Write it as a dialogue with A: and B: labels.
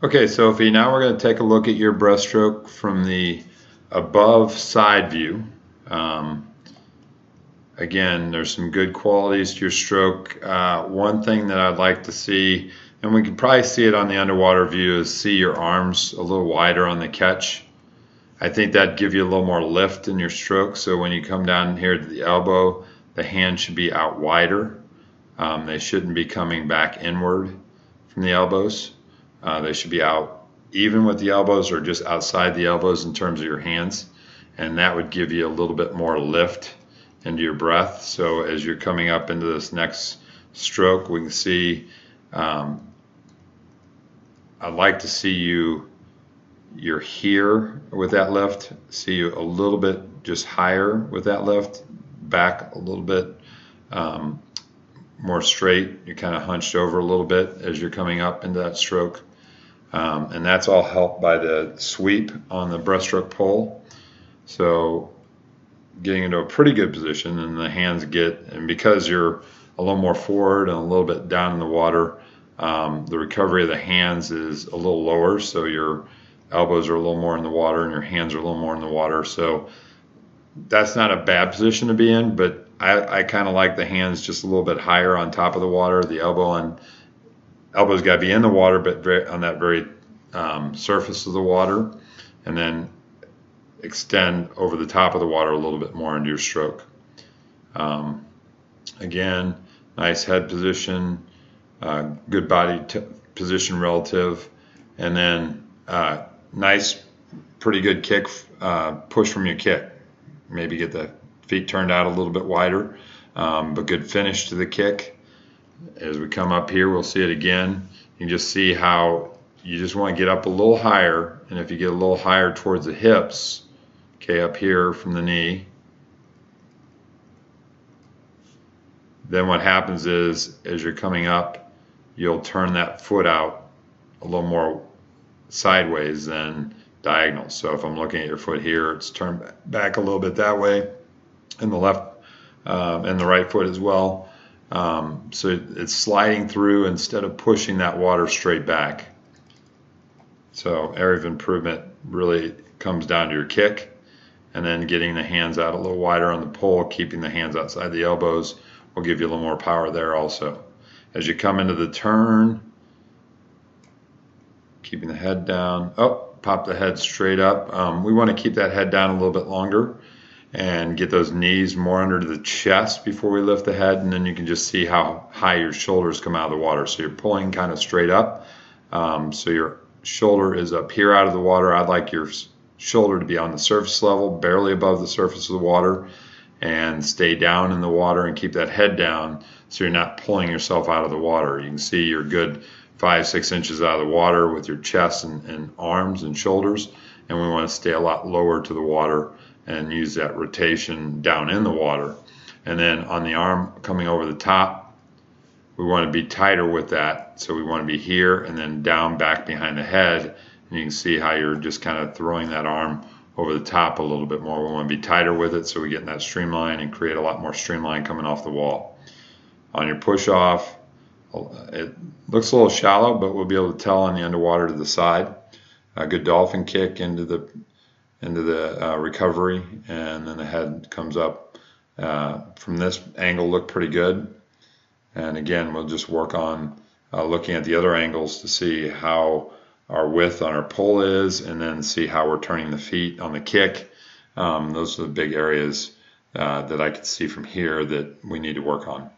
A: Okay, Sophie, now we're going to take a look at your breaststroke from the above side view. Um, Again, there's some good qualities to your stroke. One thing that I'd like to see, and we can probably see it on the underwater view, is see your arms a little wider on the catch. I think that'd give you a little more lift in your stroke. So when you come down here to the elbow, the hand should be out wider. They shouldn't be coming back inward from the elbows. They should be out even with the elbows or just outside the elbows in terms of your hands. And that would give you a little bit more lift into your breath. So as you're coming up into this next stroke, we can see, I'd like to see you're here with that lift, see you a little bit just higher with that lift, back a little bit more straight. You're kind of hunched over a little bit as you're coming up into that stroke. And that's all helped by the sweep on the breaststroke pole. So getting into a pretty good position, and the hands and because you're a little more forward and a little bit down in the water, the recovery of the hands is a little lower, so your elbows are a little more in the water and your hands are a little more in the water. So that's not a bad position to be in, but I kind of like the hands just a little bit higher on top of the water. The elbow's got to be in the water, but on that very surface of the water, and then extend over the top of the water a little bit more into your stroke. Again, nice head position, good body position relative, and then nice, pretty good kick, push from your kick. Maybe get the feet turned out a little bit wider, but good finish to the kick. As we come up here, we'll see it again. You can just see how you just want to get up a little higher, and if you get a little higher towards the hips, okay, up here from the knee, then what happens is, as you're coming up, you'll turn that foot out a little more sideways than diagonal. So if I'm looking at your foot here, it's turned back a little bit that way, and the left and the right foot as well. So it's sliding through instead of pushing that water straight back. So area of improvement really comes down to your kick, and then getting the hands out a little wider on the pole, keeping the hands outside the elbows will give you a little more power there also. As you come into the turn, keeping the head down, pop the head straight up. We want to keep that head down a little bit longer and get those knees more under the chest before we lift the head, and then you can just see how high your shoulders come out of the water. So you're pulling kind of straight up. So your shoulder is up here out of the water. I'd like your shoulder to be on the surface level, barely above the surface of the water, and stay down in the water and keep that head down so you're not pulling yourself out of the water. You can see you're good 5-6 inches out of the water with your chest and arms and shoulders, and we want to stay a lot lower to the water and use that rotation down in the water. And then on the arm coming over the top, we want to be tighter with that. So we want to be here and then down back behind the head. And you can see how you're just kind of throwing that arm over the top a little bit more. We want to be tighter with it so we get in that streamline and create a lot more streamline coming off the wall. On your push off, it looks a little shallow, but we'll be able to tell on the underwater to the side. A good dolphin kick into the recovery, and then the head comes up. From this angle, look pretty good. And again, we'll just work on looking at the other angles to see how our width on our pole is, and then see how we're turning the feet on the kick. Those are the big areas that I can see from here that we need to work on.